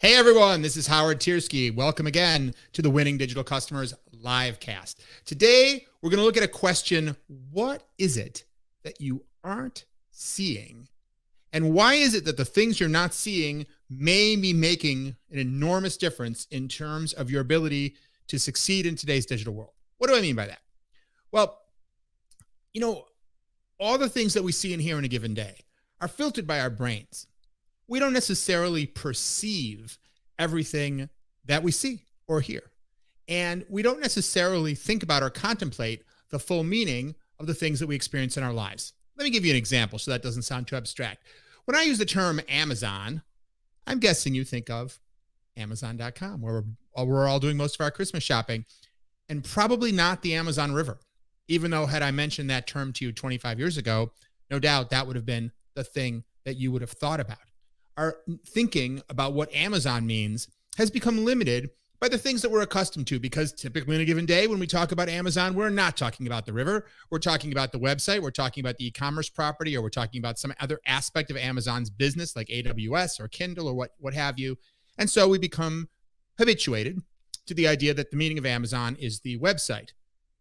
Hey everyone, this is Howard Tiersky. Welcome again to the Winning Digital Customers livecast. Today, we're going to look at a question: what is it that you aren't seeing? And why is it that the things you're not seeing may be making an enormous difference in terms of your ability to succeed in today's digital world? What do I mean by that? Well, all the things that we see and hear in a given day are filtered by our brains. We don't necessarily perceive everything that we see or hear. And we don't necessarily think about or contemplate the full meaning of the things that we experience in our lives. Let me give you an example so that doesn't sound too abstract. When I use the term Amazon, I'm guessing you think of Amazon.com, where we're all doing most of our Christmas shopping, and probably not the Amazon River. Even though had I mentioned that term to you 25 years ago, no doubt that would have been the thing that you would have thought about. Our thinking about what Amazon means has become limited by the things that we're accustomed to, because typically in a given day when we talk about Amazon, we're not talking about the river. We're talking about the website. We're talking about the e-commerce property, or we're talking about some other aspect of Amazon's business like AWS or Kindle or what have you. And so we become habituated to the idea that the meaning of Amazon is the website.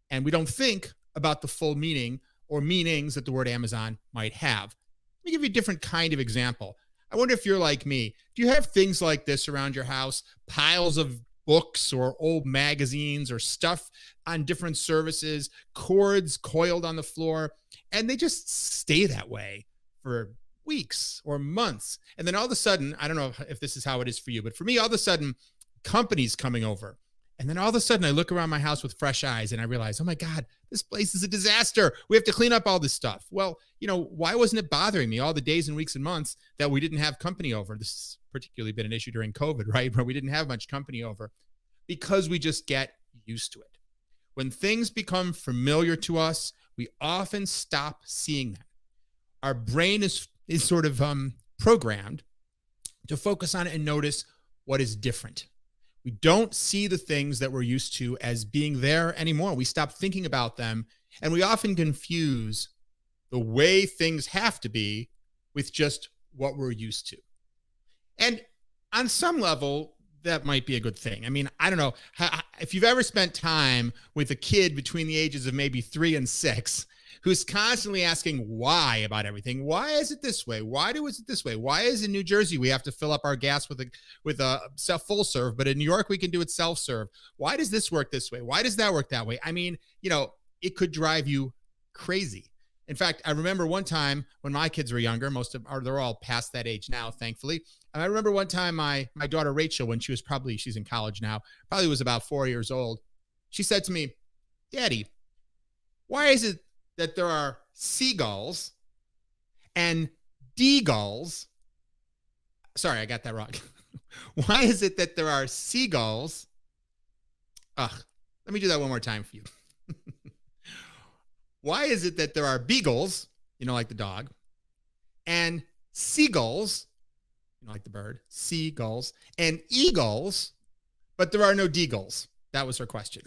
And we don't think about the full meaning or meanings that the word Amazon might have. Let me give you a different kind of example. I wonder if you're like me. Do you have things like this around your house? Piles of books or old magazines or stuff on different services, cords coiled on the floor, and they just stay that way for weeks or months. And then all of a sudden, I don't know if this is how it is for you, but for me, all of a sudden, companies coming over. And then all of a sudden I look around my house with fresh eyes and I realize, oh my God, this place is a disaster. We have to clean up all this stuff. Well, why wasn't it bothering me all the days and weeks and months that we didn't have company over? This has particularly been an issue during COVID, right? Where we didn't have much company over, because we just get used to it. When things become familiar to us, we often stop seeing them. Our brain is sort of programmed to focus on it and notice what is different. We don't see the things that we're used to as being there anymore. We stop thinking about them, and we often confuse the way things have to be with just what we're used to. And on some level, that might be a good thing. I mean, I don't know if you've ever spent time with a kid between the ages of maybe 3 and 6 who's constantly asking why about everything. Why is it this way? Why is it this way? Why is in New Jersey we have to fill up our gas with a full serve, but in New York we can do it self-serve? Why does this work this way? Why does that work that way? I mean, it could drive you crazy. In fact, I remember one time when my kids were younger, they're all past that age now, thankfully. And I remember one time my daughter Rachel, when she's in college now, probably was about 4 years old. She said to me, "Daddy, why is it that there are seagulls and deagulls?" Sorry, I got that wrong. Why is it that there are seagulls? Let me do that one more time for you. Why is it that there are beagles, like the dog, and seagulls, like the bird, seagulls, and eagles, but there are no deagulls? That was her question.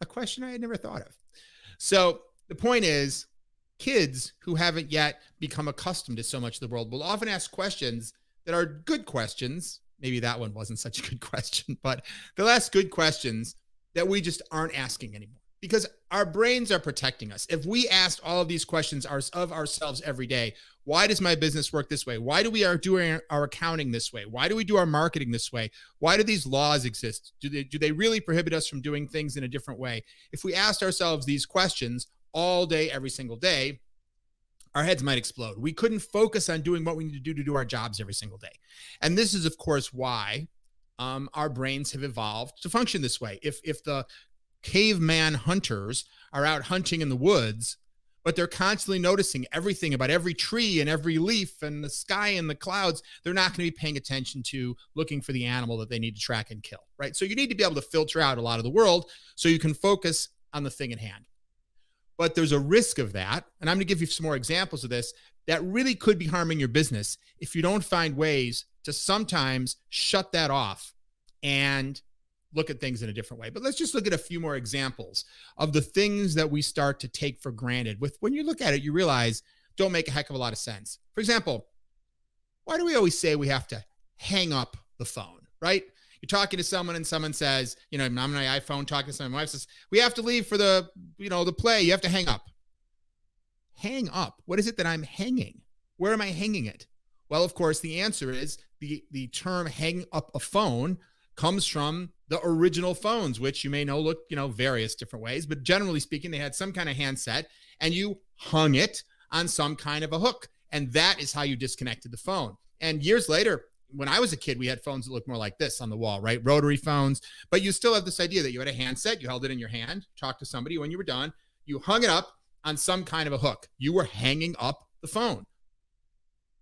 A question I had never thought of. So the point is, kids who haven't yet become accustomed to so much of the world will often ask questions that are good questions. Maybe that one wasn't such a good question, but they'll ask good questions that we just aren't asking anymore, because our brains are protecting us. If we asked all of these questions of ourselves every day, why does my business work this way? Why do we are doing our accounting this way? Why do we do our marketing this way? Why do these laws exist? Do they really prohibit us from doing things in a different way? If we asked ourselves these questions all day, every single day, our heads might explode. We couldn't focus on doing what we need to do our jobs every single day. And this is, of course, why our brains have evolved to function this way. If the caveman hunters are out hunting in the woods, but they're constantly noticing everything about every tree and every leaf and the sky and the clouds, they're not going to be paying attention to looking for the animal that they need to track and kill, right? So you need to be able to filter out a lot of the world so you can focus on the thing at hand. But there's a risk of that, and I'm going to give you some more examples of this, that really could be harming your business if you don't find ways to sometimes shut that off and look at things in a different way. But let's just look at a few more examples of the things that we start to take for granted. When you look at it, you realize don't make a heck of a lot of sense. For example, why do we always say we have to hang up the phone, right? You're talking to someone and someone says, I'm on my iPhone talking to someone. My wife says, we have to leave for the play. You have to hang up. Hang up? What is it that I'm hanging? Where am I hanging it? Well, of course, the answer is the term hang up a phone comes from the original phones, which you may know look, various different ways. But generally speaking, they had some kind of handset and you hung it on some kind of a hook. And that is how you disconnected the phone. And years later, when I was a kid, we had phones that looked more like this on the wall, right? Rotary phones. But you still have this idea that you had a handset, you held it in your hand, talked to somebody. When you were done, you hung it up on some kind of a hook. You were hanging up the phone.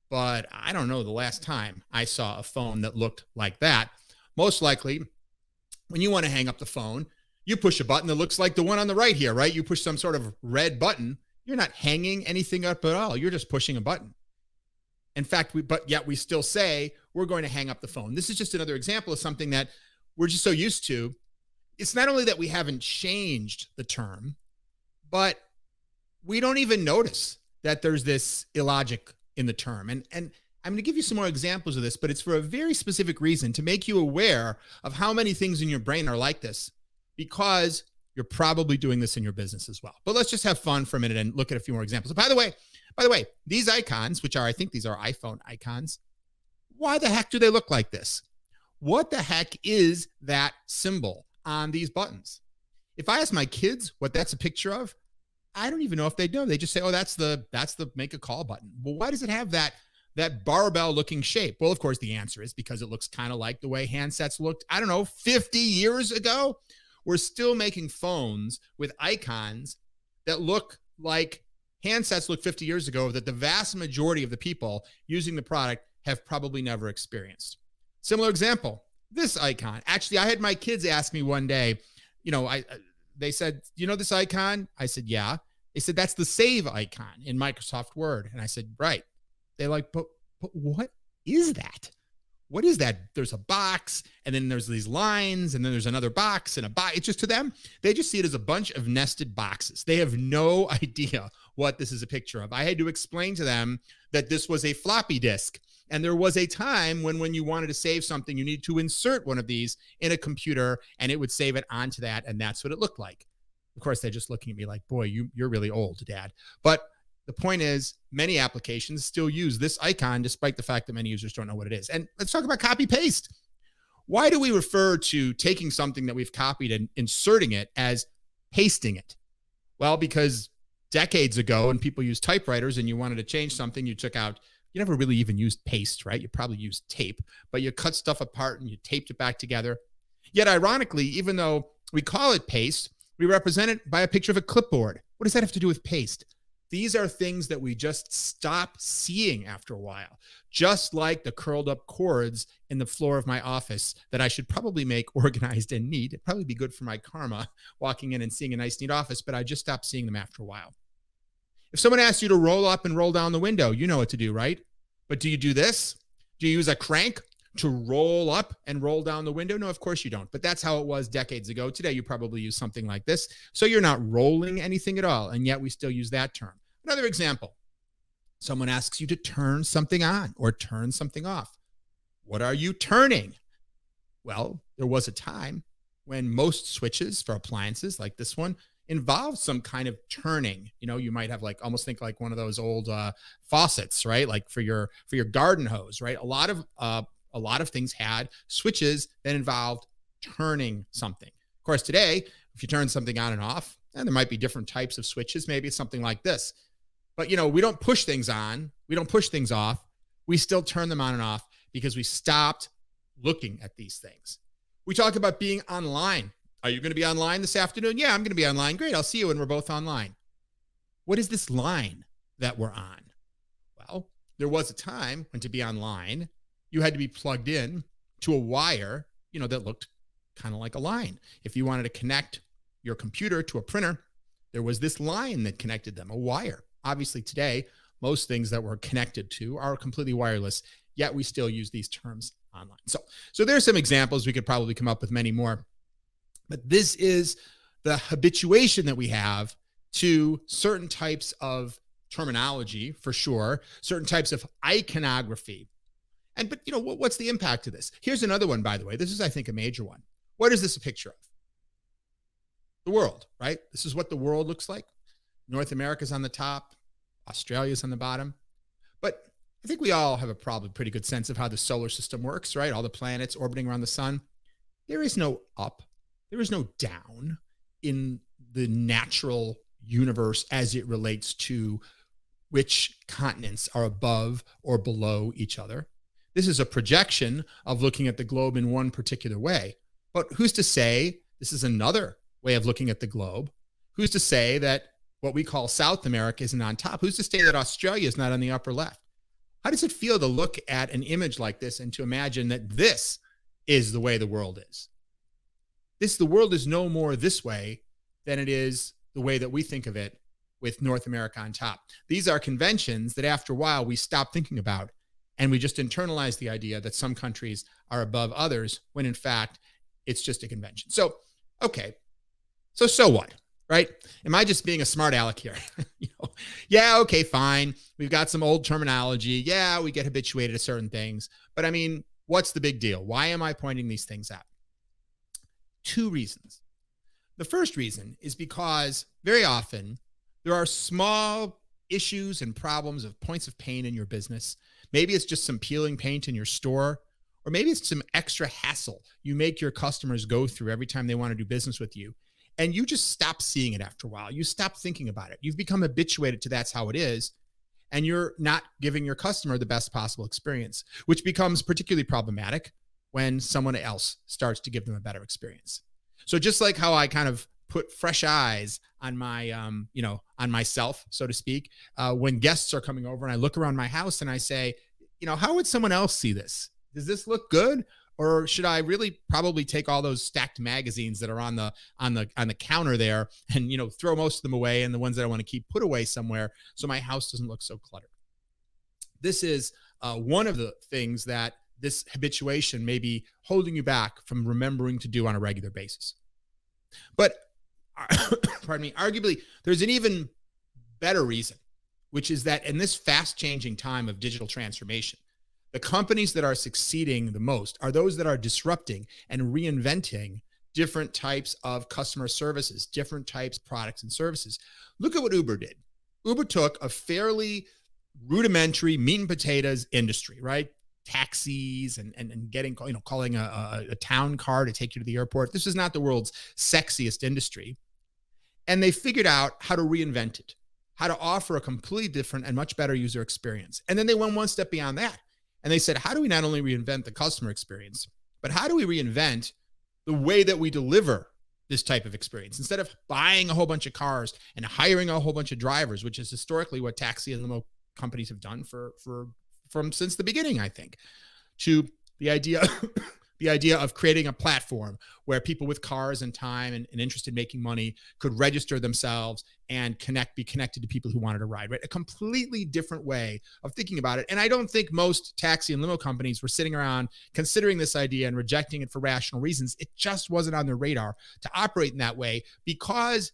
But I don't know the last time I saw a phone that looked like that. Most likely, when you want to hang up the phone, you push a button that looks like the one on the right here, right? You push some sort of red button. You're not hanging anything up at all. You're just pushing a button. In fact, but yet we still say we're going to hang up the phone. This is just another example of something that we're just so used to. It's not only that we haven't changed the term, but we don't even notice that there's this illogic in the term. And I'm going to give you some more examples of this, but it's for a very specific reason, to make you aware of how many things in your brain are like this, because you're probably doing this in your business as well. But let's just have fun for a minute and look at a few more examples. By the way, these icons, which I think these are iPhone icons, why the heck do they look like this? What the heck is that symbol on these buttons? If I ask my kids what that's a picture of, I don't even know if they know. They just say, oh, that's the make a call button. Well, why does it have that barbell looking shape? Well, of course, the answer is because it looks kind of like the way handsets looked, 50 years ago. We're still making phones with icons that look like handsets look 50 years ago, that the vast majority of the people using the product have probably never experienced. Similar example, this icon. Actually, I had my kids ask me one day, they said, this icon? I said, yeah. They said, that's the save icon in Microsoft Word. And I said, right. They're like, but what is that? What is that? There's a box, and then there's these lines, and then there's another box and a box. It's just, to them, they just see it as a bunch of nested boxes. They have no idea what this is a picture of. I had to explain to them that this was a floppy disk. And there was a time when you wanted to save something, you needed to insert one of these in a computer, and it would save it onto that. And that's what it looked like. Of course, they're just looking at me like, boy, you're really old, Dad. But the point is, many applications still use this icon, despite the fact that many users don't know what it is. And let's talk about copy paste. Why do we refer to taking something that we've copied and inserting it as pasting it? Well, because decades ago, when people used typewriters and you wanted to change something, you never really even used paste, right? You probably used tape, but you cut stuff apart and you taped it back together. Yet ironically, even though we call it paste, we represent it by a picture of a clipboard. What does that have to do with paste? These are things that we just stop seeing after a while, just like the curled up cords in the floor of my office that I should probably make organized and neat. It'd probably be good for my karma walking in and seeing a nice, neat office, but I just stopped seeing them after a while. If someone asks you to roll up and roll down the window, you know what to do, right? But do you do this? Do you use a crank to roll up and roll down the window? No, of course you don't. But that's how it was decades ago. Today, you probably use something like this. So you're not rolling anything at all. And yet we still use that term. Another example, someone asks you to turn something on or turn something off. What are you turning? Well, there was a time when most switches for appliances like this one involved some kind of turning. You might have almost think like one of those old faucets, right? Like for your garden hose, right? A lot of things had switches that involved turning something. Of course, today, if you turn something on and off, and there might be different types of switches. Maybe it's something like this. But, we don't push things on. We don't push things off. We still turn them on and off because we stopped looking at these things. We talk about being online. Are you going to be online this afternoon? Yeah, I'm going to be online. Great. I'll see you when we're both online. What is this line that we're on? Well, there was a time when to be online, you had to be plugged in to a wire, that looked kind of like a line. If you wanted to connect your computer to a printer, there was this line that connected them, a wire. Obviously today, most things that we're connected to are completely wireless, yet we still use these terms online. So there's some examples. We could probably come up with many more, but this is the habituation that we have to certain types of terminology, for sure, certain types of iconography. And but what's the impact of this? Here's another one, by the way. This is, I think, a major one. What is this a picture of? The world, right? This is what the world looks like. North America's on the top, Australia's on the bottom. But I think we all have a probably pretty good sense of how the solar system works, right? All the planets orbiting around the sun. There is no up, there is no down in the natural universe as it relates to which continents are above or below each other. This is a projection of looking at the globe in one particular way. But who's to say this is another way of looking at the globe? Who's to say that what we call South America isn't on top? Who's to say that Australia is not on the upper left? How does it feel to look at an image like this and to imagine that this is the way the world is? The world is no more this way than it is the way that we think of it with North America on top. These are conventions that after a while we stop thinking about, and we just internalize the idea that some countries are above others when in fact it's just a convention. So, okay. So what, right? Am I just being a smart aleck here? Yeah, okay, fine. We've got some old terminology. Yeah, we get habituated to certain things. But I mean, what's the big deal? Why am I pointing these things out? Two reasons. The first reason is because very often there are small issues and problems of points of pain in your business. Maybe it's just some peeling paint in your store, or maybe it's some extra hassle you make your customers go through every time they want to do business with you. And you just stop seeing it after a while. You stop thinking about it. You've become habituated to that's how it is. And you're not giving your customer the best possible experience, which becomes particularly problematic when someone else starts to give them a better experience. So just like how I kind of put fresh eyes on my, on myself, so to speak, when guests are coming over and I look around my house and I say, how would someone else see this? Does this look good? Or should I really probably take all those stacked magazines that are on the counter there and, throw most of them away, and the ones that I want to keep put away somewhere so my house doesn't look so cluttered? This is one of the things that this habituation may be holding you back from remembering to do on a regular basis. But, pardon me, arguably, there's an even better reason, which is that in this fast changing time of digital transformation, the companies that are succeeding the most are those that are disrupting and reinventing different types of customer services, different types of products and services. Look at what Uber did. Uber took a fairly rudimentary meat and potatoes industry, right? Taxis and getting, calling a town car to take you to the airport. This is not the world's sexiest industry. And they figured out how to reinvent it, how to offer a completely different and much better user experience. And then they went one step beyond that. And they said, how do we not only reinvent the customer experience, but how do we reinvent the way that we deliver this type of experience? Instead of buying a whole bunch of cars and hiring a whole bunch of drivers, which is historically what taxi and limo companies have done from since the beginning, I think, to the idea the idea of creating a platform where people with cars and time and interest in making money could register themselves and be connected to people who wanted to ride, right? A completely different way of thinking about it. And I don't think most taxi and limo companies were sitting around considering this idea and rejecting it for rational reasons. It just wasn't on their radar to operate in that way because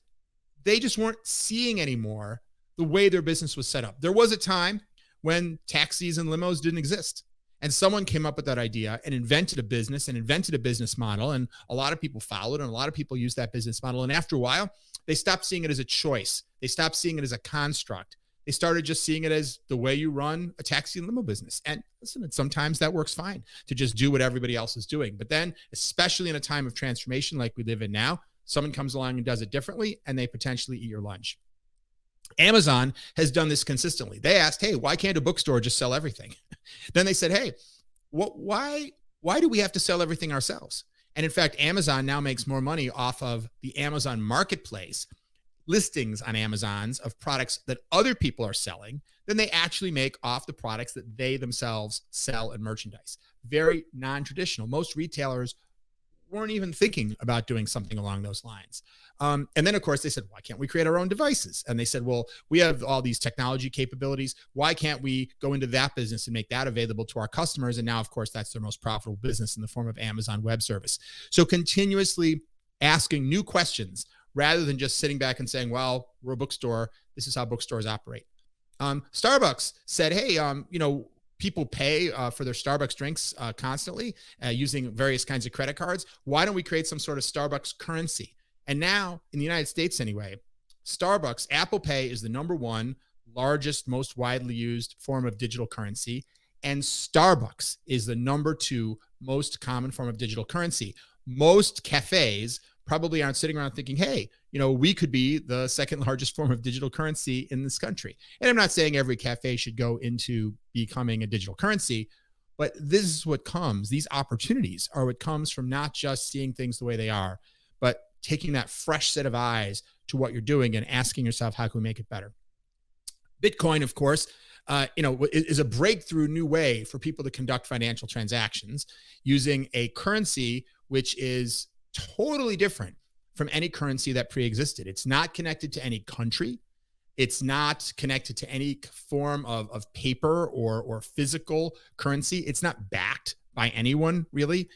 they just weren't seeing anymore the way their business was set up. There was a time when taxis and limos didn't exist. And someone came up with that idea and invented a business and invented a business model. And a lot of people followed and a lot of people used that business model. And after a while, they stopped seeing it as a choice. They stopped seeing it as a construct. They started just seeing it as the way you run a taxi and limo business. And listen, sometimes that works fine to just do what everybody else is doing. But then, especially in a time of transformation like we live in now, someone comes along and does it differently and they potentially eat your lunch. Amazon has done this consistently. They asked, hey, why can't a bookstore just sell everything? Then they said, hey, why do we have to sell everything ourselves? And in fact, Amazon now makes more money off of the Amazon marketplace listings on Amazon's of products that other people are selling than they actually make off the products that they themselves sell and merchandise. Very non-traditional. Most retailers weren't even thinking about doing something along those lines. And then, of course, they said, why can't we create our own devices? And they said, well, we have all these technology capabilities. Why can't we go into that business and make that available to our customers? And now, of course, that's their most profitable business in the form of Amazon Web Service. So continuously asking new questions rather than just sitting back and saying, well, we're a bookstore. This is how bookstores operate. Starbucks said, hey, people pay for their Starbucks drinks constantly using various kinds of credit cards. Why don't we create some sort of Starbucks currency? And now in the United States anyway, Starbucks, Apple Pay is the number one largest, most widely used form of digital currency. And Starbucks is the number two most common form of digital currency. Most cafes probably aren't sitting around thinking, hey, we could be the second largest form of digital currency in this country. And I'm not saying every cafe should go into becoming a digital currency, but this is what comes. These opportunities are what comes from not just seeing things the way they are, but taking that fresh set of eyes to what you're doing and asking yourself, how can we make it better? Bitcoin, of course, is a breakthrough new way for people to conduct financial transactions using a currency which is totally different from any currency that pre-existed. It's not connected to any country. It's not connected to any form of paper or physical currency. It's not backed by anyone, really.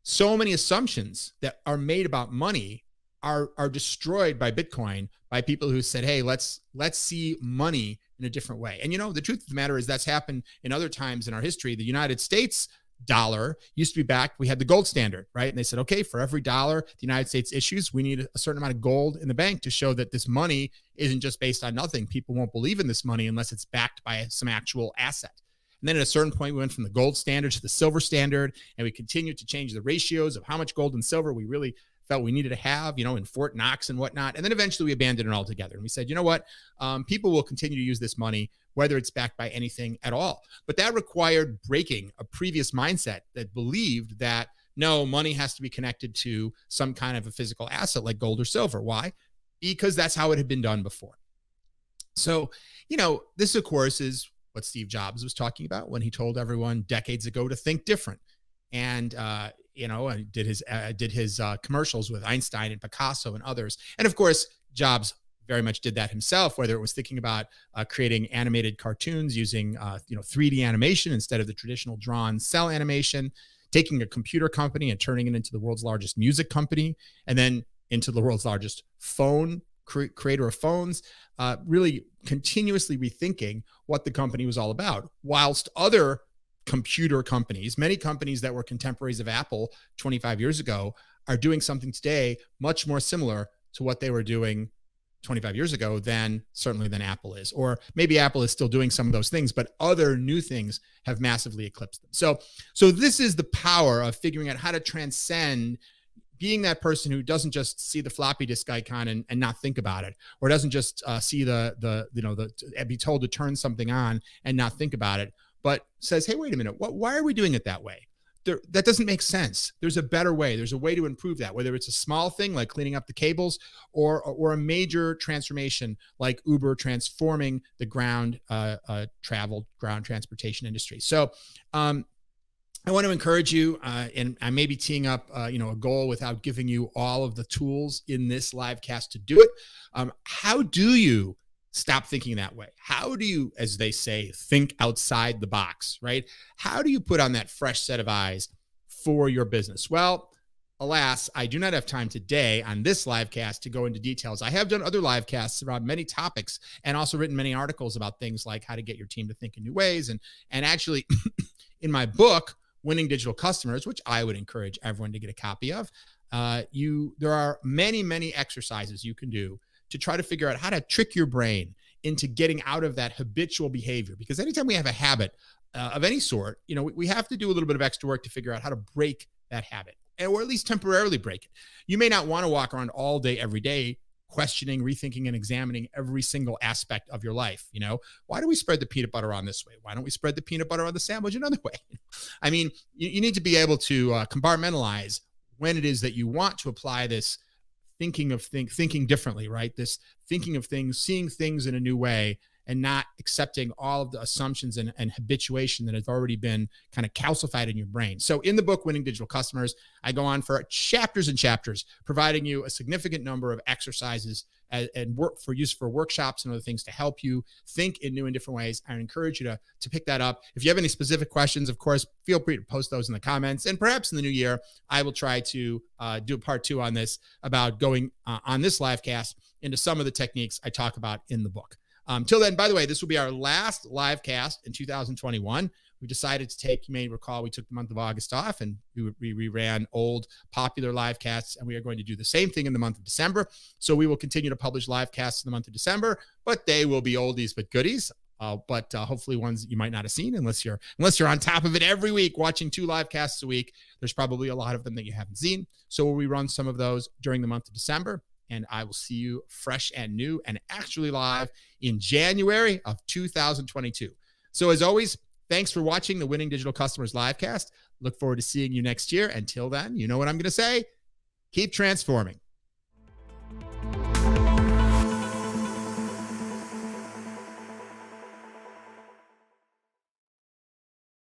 So many assumptions that are made about money are destroyed by Bitcoin, by people who said, hey, let's see money in a different way. And the truth of the matter is that's happened in other times in our history. The United States dollar used to be backed. We had the gold standard, right? And they said, okay, for every dollar the United States issues, we need a certain amount of gold in the bank to show that this money isn't just based on nothing. People won't believe in this money unless it's backed by some actual asset. And then at a certain point, we went from the gold standard to the silver standard, and we continued to change the ratios of how much gold and silver we really felt we needed to have, in Fort Knox and whatnot. And then eventually we abandoned it altogether. And we said, you know what? People will continue to use this money, whether it's backed by anything at all. But that required breaking a previous mindset that believed that, no, money has to be connected to some kind of a physical asset like gold or silver. Why? Because that's how it had been done before. So, this, of course, is what Steve Jobs was talking about when he told everyone decades ago to think different. And, and did his commercials with Einstein and Picasso and others. And of course, Jobs very much did that himself, whether it was thinking about creating animated cartoons using 3D animation instead of the traditional drawn cell animation, taking a computer company and turning it into the world's largest music company, and then into the world's largest phone creator of phones, really continuously rethinking what the company was all about, whilst other computer companies, many companies that were contemporaries of Apple 25 years ago, are doing something today much more similar to what they were doing 25 years ago than Apple is. Or maybe Apple is still doing some of those things, but other new things have massively eclipsed them. So this is the power of figuring out how to transcend being that person who doesn't just see the floppy disk icon and not think about it, or doesn't just see be told to turn something on and not think about it, but says, hey, wait a minute, why are we doing it that way? That doesn't make sense. There's a better way. There's a way to improve that, whether it's a small thing like cleaning up the cables or a major transformation like Uber transforming the ground transportation industry. So I want to encourage you, and I may be teeing up a goal without giving you all of the tools in this live cast to do it. How do you stop thinking that way? How do you, as they say, think outside the box, right? How do you put on that fresh set of eyes for your business? Well, alas, I do not have time today on this live cast to go into details. I have done other live casts around many topics and also written many articles about things like how to get your team to think in new ways. And actually, in my book, Winning Digital Customers, which I would encourage everyone to get a copy of, there are many, many exercises you can do to try to figure out how to trick your brain into getting out of that habitual behavior. Because anytime we have a habit of any sort, we have to do a little bit of extra work to figure out how to break that habit, or at least temporarily break it. You may not want to walk around all day, every day, questioning, rethinking, and examining every single aspect of your life. Why do we spread the peanut butter on this way? Why don't we spread the peanut butter on the sandwich another way? I mean, you need to be able to compartmentalize when it is that you want to apply this thinking differently, right? This thinking of things, seeing things in a new way, and not accepting all of the assumptions and habituation that has already been kind of calcified in your brain. So in the book, Winning Digital Customers, I go on for chapters and chapters, providing you a significant number of exercises and work for use for workshops and other things to help you think in new and different ways. I encourage you to pick that up. If you have any specific questions, of course, feel free to post those in the comments. And perhaps in the new year, I will try to do a part 2 on this, about going on this live cast into some of the techniques I talk about in the book. Till then, by the way, this will be our last live cast in 2021. We decided to take, you may recall, we took the month of August off and we ran old popular live casts, and we are going to do the same thing in the month of December. So we will continue to publish live casts in the month of December, but they will be oldies but goodies. But hopefully ones that you might not have seen unless you're on top of it every week, watching 2 live casts a week. There's probably a lot of them that you haven't seen. So we run some of those during the month of December, and I will see you fresh and new and actually live in January of 2022. So as always, thanks for watching the Winning Digital Customers Livecast. Look forward to seeing you next year. Until then, you know what I'm going to say. Keep transforming.